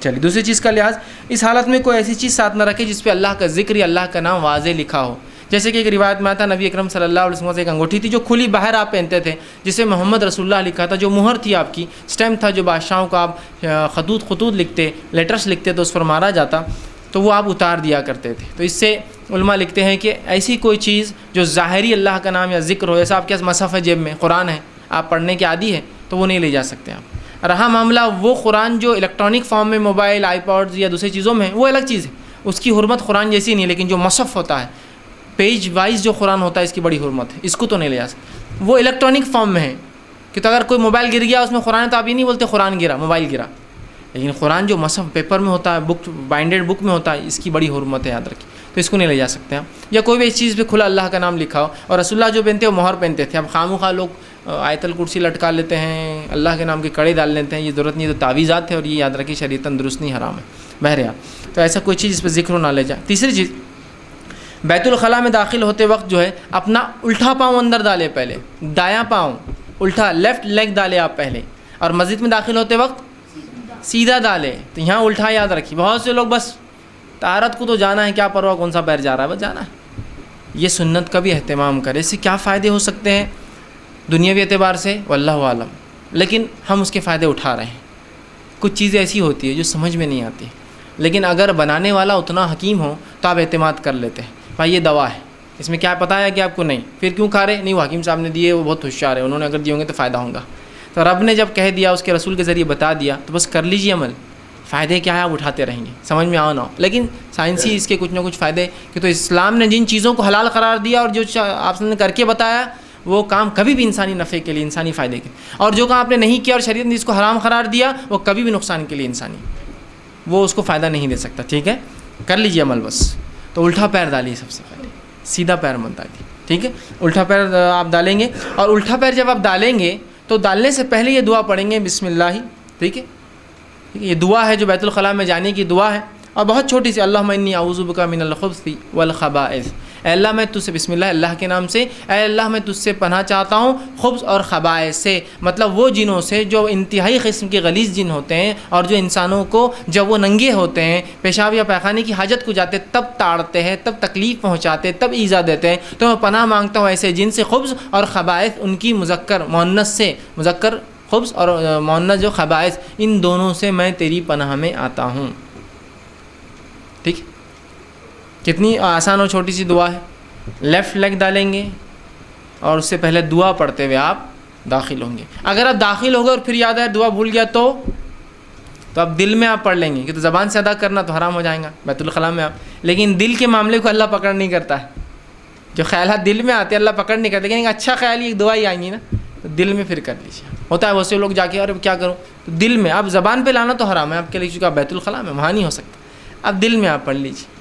چلیے دوسری چیز کا لحاظ، اس حالت میں کوئی ایسی چیز ساتھ نہ رکھے جس پہ اللہ کا ذکر یا اللہ کا نام واضح لکھا ہو. جیسے کہ ایک روایت میں آتا، نبی اکرم صلی اللہ علیہ وسلم سے ایک انگوٹھی تھی جو کھلی باہر آپ پہنتے تھے، جسے محمد رسول اللہ لکھا تھا، جو مہر تھی آپ کی، اسٹیمپ تھا، جو بادشاہوں کو آپ خطوط لکھتے، لیٹرس لکھتے تو اس پر مارا جاتا، تو وہ آپ اتار دیا کرتے تھے. تو اس سے علماء لکھتے ہیں کہ ایسی کوئی چیز جو ظاہری اللہ کا نام یا ذکر ہو، جیسا آپ کے مصحف ہے جیب میں، قرآن ہے، آپ پڑھنے کے عادی ہے، تو وہ نہیں لے جا سکتے آپ. رہا معاملہ وہ قرآن جو الیکٹرانک فارم میں موبائل، آئی پاڈز یا دوسری چیزوں میں ہے، وہ الگ چیز ہے، اس کی حرمت قرآن جیسی نہیں ہے. لیکن جو مصحف ہوتا ہے، پیج وائز جو قرآن ہوتا ہے، اس کی بڑی حرمت ہے، اس کو تو نہیں لے جا سکتے. وہ الیکٹرانک فارم میں ہے کہ تو اگر کوئی موبائل گر گیا اس میں قرآن ہے تو آپ یہ نہیں بولتے قرآن گرا، موبائل گرا. لیکن قرآن جو مصحف پیپر میں ہوتا ہے، بک بائنڈیڈ بک میں ہوتا ہے، اس کی بڑی حرمت ہے، یاد رکھیں. تو اس کو نہیں لے جا سکتے ہیں. یا کوئی بھی اس چیز پہ کھلا اللہ کا نام لکھا ہو، اور رسول اللہ جو پہنتے ہیں وہ مہر پہنتے تھے. اب خامخواہ لوگ آیت الکرسی لٹکا لیتے ہیں، اللہ کے نام کے کڑے ڈال لیتے ہیں، یہ ضرورت نہیں. تو تعویذات ہے، اور یہ یاد رکھیں شریعتاً درست نہیں، حرام ہے. بہرحال تو ایسا کوئی چیز اس پہ ذکر نہ لے جائے. تیسری چیز، بیت الخلاء میں داخل ہوتے وقت جو ہے اپنا الٹا پاؤں اندر ڈالے، پہلے دایاں پاؤں الٹا، لیفٹ لیگ ڈالے آپ پہلے، اور مسجد میں داخل ہوتے وقت سیدھا ڈالے. تو یہاں الٹا یاد رکھیے. بہت سے لوگ بس طہارت کو تو جانا ہے، کیا پرواہ کون سا پیر جا رہا ہے، بس جانا ہے. یہ سنت کا بھی اہتمام کرے. اس سے کیا فائدے ہو سکتے ہیں دنیاوی اعتبار سے واللہ عالم، لیکن ہم اس کے فائدے اٹھا رہے ہیں. کچھ چیزیں ایسی ہوتی ہے جو سمجھ میں نہیں آتی، لیکن اگر بنانے والا اتنا حکیم ہو تو آپ اعتماد کر لیتے ہیں. بھائی یہ دوا ہے، اس میں کیا پتہ ہے کہ آپ کو نہیں، پھر کیوں کھا رہے؟ نہیں، وہ حکیم صاحب نے دیے، وہ بہت ہوشیار ہے، انہوں نے اگر دیے ہوں گے تو فائدہ ہوگا. تو رب نے جب کہہ دیا، اس کے رسول کے ذریعے بتا دیا، تو بس کر لیجیے عمل. فائدے کیا ہے آپ اٹھاتے رہیں گے، سمجھ میں آؤ نہ ہو. لیکن سائنسی اس کے کچھ نہ کچھ فائدے، کہ تو اسلام نے جن چیزوں کو حلال قرار دیا اور جو آپ نے کر کے بتایا، وہ کام کبھی بھی انسانی نفع کے لیے، انسانی فائدے کے، اور جو کام آپ نے نہیں کیا اور شریعت نے جس کو حرام قرار دیا، وہ کبھی بھی نقصان کے لیے انسانی، وہ اس کو فائدہ نہیں دے سکتا. ٹھیک ہے، کر لیجیے عمل بس. تو الٹا پیر ڈالیے سب سے پہلے، سیدھا پیر مت ڈالیے. ٹھیک ہے، الٹا پیر آپ ڈالیں گے. اور الٹا پیر جب آپ ڈالیں گے تو ڈالنے سے پہلے یہ دعا پڑھیں گے، بسم اللہ. ٹھیک ہے، یہ دعا ہے جو بیت الخلاء میں جانے کی دعا ہے، اور بہت چھوٹی سی، اللہم انی اعوذ بک من الخبث والخبائث. اے اللہ میں تجھ سے، بسم اللہ، اللہ کے نام سے، اے اللہ میں تجھ سے پناہ چاہتا ہوں خبث اور خبائث سے، مطلب وہ جنوں سے جو انتہائی قسم کے غلیظ جن ہوتے ہیں، اور جو انسانوں کو جب وہ ننگے ہوتے ہیں، پیشاب یا پیخانے کی حاجت کو جاتے تب تاڑتے ہیں، تب تکلیف پہنچاتے، تب ایذا دیتے ہیں. تو میں پناہ مانگتا ہوں ایسے جن سے، خبث اور خبائث ان کی مذکر مؤنث سے، مذکر خبث اور مؤنث جو خبائث، ان دونوں سے میں تیری پناہ میں آتا ہوں. ٹھیک، کتنی آسان اور چھوٹی سی دعا ہے. لیفٹ لیگ ڈالیں گے اور اس سے پہلے دعا پڑھتے ہوئے آپ داخل ہوں گے. اگر آپ داخل ہو گئے اور پھر یاد آئے دعا بھول گیا تو آپ دل میں آپ پڑھ لیں گے، کہ تو زبان سے ادا کرنا تو حرام ہو جائے گا بیت الخلاء میں آپ. لیکن دل کے معاملے کو اللہ پکڑ نہیں کرتا ہے. جو خیالات دل میں آتے ہیں اللہ پکڑ نہیں کرتے، لیکن ایک اچھا خیال یہ دعا ہی آئیں گی نا، تو دل میں پھر کر لیجیے. ہوتا ہے ویسے لوگ جا کے ارے کیا کروں، تو دل میں آپ، زبان پہ لانا تو حرام ہے آپ کے لیے، چونکہ آپ بیت الخلاء میں وہاں نہیں ہو سکتا. آپ دل میں آپ پڑھ لیجیے.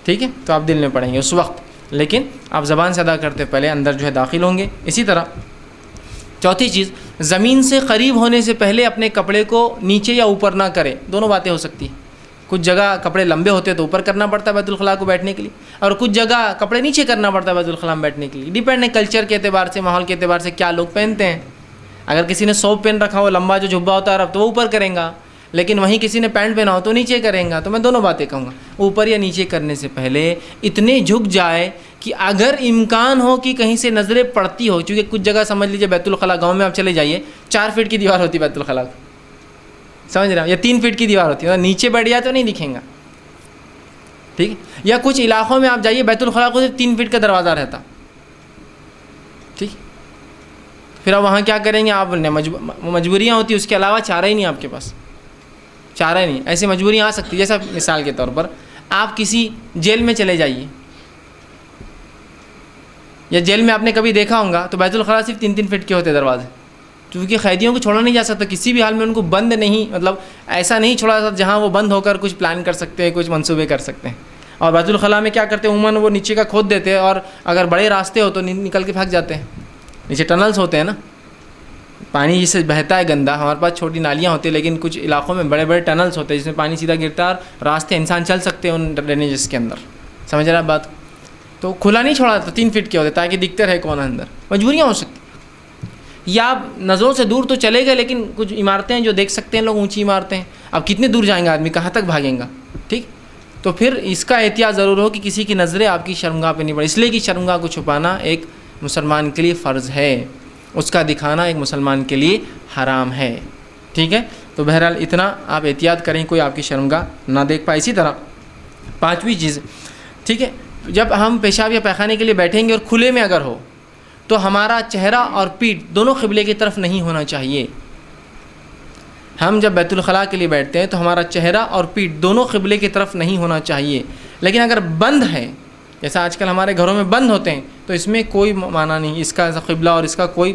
ٹھیک ہے، تو آپ دل میں پڑھیں گے اس وقت، لیکن آپ زبان سے ادا کرتے پہلے اندر جو ہے داخل ہوں گے. اسی طرح چوتھی چیز، زمین سے قریب ہونے سے پہلے اپنے کپڑے کو نیچے یا اوپر نہ کرے. دونوں باتیں ہو سکتی ہیں. کچھ جگہ کپڑے لمبے ہوتے ہیں تو اوپر کرنا پڑتا ہے بیت الخلاء کو بیٹھنے کے لیے، اور کچھ جگہ کپڑے نیچے کرنا پڑتا ہے بیت الخلاء میں بیٹھنے کے لیے. ڈیپینڈ ہے کلچر کے اعتبار سے، ماحول کے اعتبار سے کیا لوگ پہنتے ہیں. اگر کسی نے صوف پہن رکھا ہو، لمبا جو جھبا ہوتا ہے رب، تو وہ اوپر کریں گا، لیکن وہیں کسی نے پینٹ پہنا ہو تو نیچے کریں گا. تو میں دونوں باتیں کہوں گا. اوپر یا نیچے کرنے سے پہلے اتنے جھک جائے کہ اگر امکان ہو کہ کہیں سے نظریں پڑتی ہو، چونکہ کچھ جگہ سمجھ لیجیے بیت الخلاء گاؤں میں آپ چلے جائیے 4 فٹ کی دیوار ہوتی ہے بیت الخلاء کی، سمجھ رہے ہیں، یا 3 فٹ کی دیوار ہوتی ہے، نیچے بیٹھ جائے تو نہیں دکھیں گا. ٹھیک ہے، یا کچھ علاقوں میں آپ جائیے بیت الخلاء کو صرف 3 فٹ کا دروازہ رہتا. ٹھیک، پھر آپ وہاں کیا کریں گے؟ آپ مجبوریاں ہوتی ہیں، اس کے علاوہ چارہ ہی نہیں آپ کے پاس، چارہ نہیں. ایسی مجبوریاں آ سکتی، جیسا مثال کے طور پر آپ کسی جیل میں چلے جائیے، یا جیل میں آپ نے کبھی دیکھا ہوگا تو بیت الخلاء صرف 3 فٹ کے ہوتے دروازے، کیونکہ قیدیوں کو چھوڑا نہیں جا سکتا کسی بھی حال میں. ان کو بند نہیں، مطلب ایسا نہیں چھوڑا جاتا جہاں وہ بند ہو کر کچھ پلان کر سکتے ہیں، کچھ منصوبے کر سکتے ہیں. اور بیت الخلاء میں کیا کرتے ہیں عموماً، وہ نیچے کا کھود دیتے ہیں، اور اگر بڑے راستے ہو تو نکل کے پھنس جاتے ہیں. نیچے ٹنلز ہوتے ہیں نا، پانی جس سے بہتا ہے گندا. ہمارے پاس چھوٹی نالیاں ہوتی ہیں، لیکن کچھ علاقوں میں بڑے بڑے ٹنلز ہوتے ہیں جس میں پانی سیدھا گرتا ہے، اور راستے انسان چل سکتے ہیں ان ڈرینیجز کے اندر. سمجھ رہا بات؟ تو کھلا نہیں چھوڑا جاتا، 3 فٹ کے ہوتے تاکہ دکھتے رہے کون اندر. مجبوریاں ہو سکتی، یا آپ نظروں سے دور تو چلے گئے، لیکن کچھ عمارتیں جو دیکھ سکتے ہیں لوگ، اونچی عمارتیں، اب کتنے دور جائیں گے آدمی, کہاں تک بھاگیں گا, ٹھیک. تو پھر اس کا احتیاط ضرور ہو کہ کسی کی نظریں آپ کی شرمگاہ پہ نہیں پڑے, اس لیے کہ شرمگاہ کو چھپانا ایک مسلمان کے لیے فرض ہے, اس کا دکھانا ایک مسلمان کے لیے حرام ہے, ٹھیک ہے. تو بہرحال اتنا آپ احتیاط کریں کوئی آپ کی شرمگاہ نہ دیکھ پائے. اسی طرح پانچویں چیز, ٹھیک ہے, جب ہم پیشاب یا پیخانے کے لیے بیٹھیں گے اور کھلے میں اگر ہو تو ہمارا چہرہ اور پیٹھ دونوں قبلے کی طرف نہیں ہونا چاہیے. ہم جب بیت الخلاء کے لیے بیٹھتے ہیں تو ہمارا چہرہ اور پیٹھ دونوں قبلے کی طرف نہیں ہونا چاہیے. لیکن اگر بند ہے, جیسا آج کل ہمارے گھروں میں بند ہوتے ہیں, تو اس میں کوئی معنی نہیں, اس کا قبلہ اور اس کا کوئی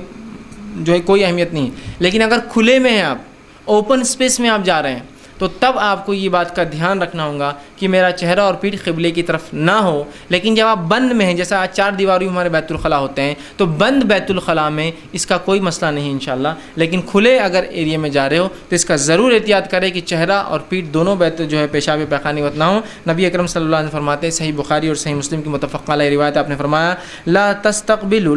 جو ہے کوئی اہمیت نہیں. لیکن اگر کھلے میں ہیں آپ, اوپن اسپیس میں آپ جا رہے ہیں, تو تب آپ کو یہ بات کا دھیان رکھنا ہوگا کہ میرا چہرہ اور پیٹھ قبلے کی طرف نہ ہو. لیکن جب آپ بند میں ہیں, جیسا آج 4 دیواری ہمارے بیت الخلاء ہوتے ہیں, تو بند بیت الخلاء میں اس کا کوئی مسئلہ نہیں انشاءاللہ. لیکن کھلے اگر ایریے میں جا رہے ہو تو اس کا ضرور احتیاط کرے کہ چہرہ اور پیٹھ دونوں جو ہے پیشاب پیخانے وقت نہ ہو. نبی اکرم صلی اللہ علیہ وسلم فرماتے ہیں, صحیح بخاری اور صحیح مسلم کی متفق علیہ روایت, آپ نے فرمایا لا تستقبلوا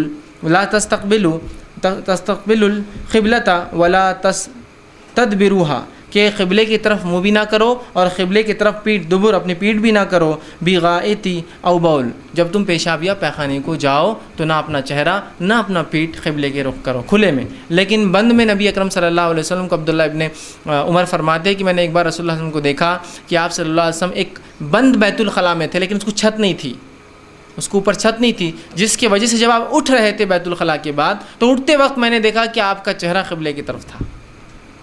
القبلۃ ولا تستدبروها, کہ قبلے کی طرف منہ بھی نہ کرو اور قبلے کی طرف پیٹھ دبر اپنی پیٹھ بھی نہ کرو. بغائطی او بول, جب تم پیشاب یا پیخانے کو جاؤ تو نہ اپنا چہرہ نہ اپنا پیٹھ قبلے کے رخ کرو کھلے میں. لیکن بند میں نبی اکرم صلی اللہ علیہ وسلم کو عبداللہ ابن عمر فرماتے ہیں کہ میں نے ایک بار رسول اللہ علیہ وسلم کو دیکھا کہ آپ صلی اللہ علیہ وسلم ایک بند بیت الخلاء میں تھے, لیکن اس کو چھت نہیں تھی, اس کے اوپر چھت نہیں تھی, جس کی وجہ سے جب آپ اٹھ رہے تھے بیت الخلاء کے بعد, تو اٹھتے وقت میں نے دیکھا کہ آپ کا چہرہ قبلے کی طرف تھا.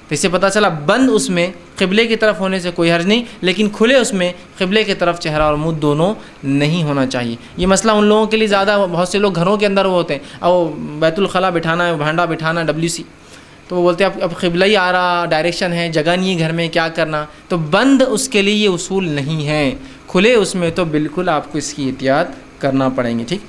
تو اس سے پتہ چلا بند اس میں قبلے کی طرف ہونے سے کوئی حرج نہیں, لیکن کھلے اس میں قبلے کی طرف چہرہ اور منہ دونوں نہیں ہونا چاہیے. یہ مسئلہ ان لوگوں کے لیے زیادہ, بہت سے لوگ گھروں کے اندر وہ ہوتے ہیں, اور بیت الخلاء بٹھانا ہے, بھانڈا بٹھانا WC, تو وہ بولتے ہیں اب قبلہ ہی آ رہا, ڈائریکشن ہے, جگہ نہیں ہے گھر میں, کیا کرنا. تو بند اس کے لیے یہ اصول نہیں ہے, کھلے اس میں تو بالکل آپ کو اس کی احتیاط کرنا پڑیں گے, ٹھیک.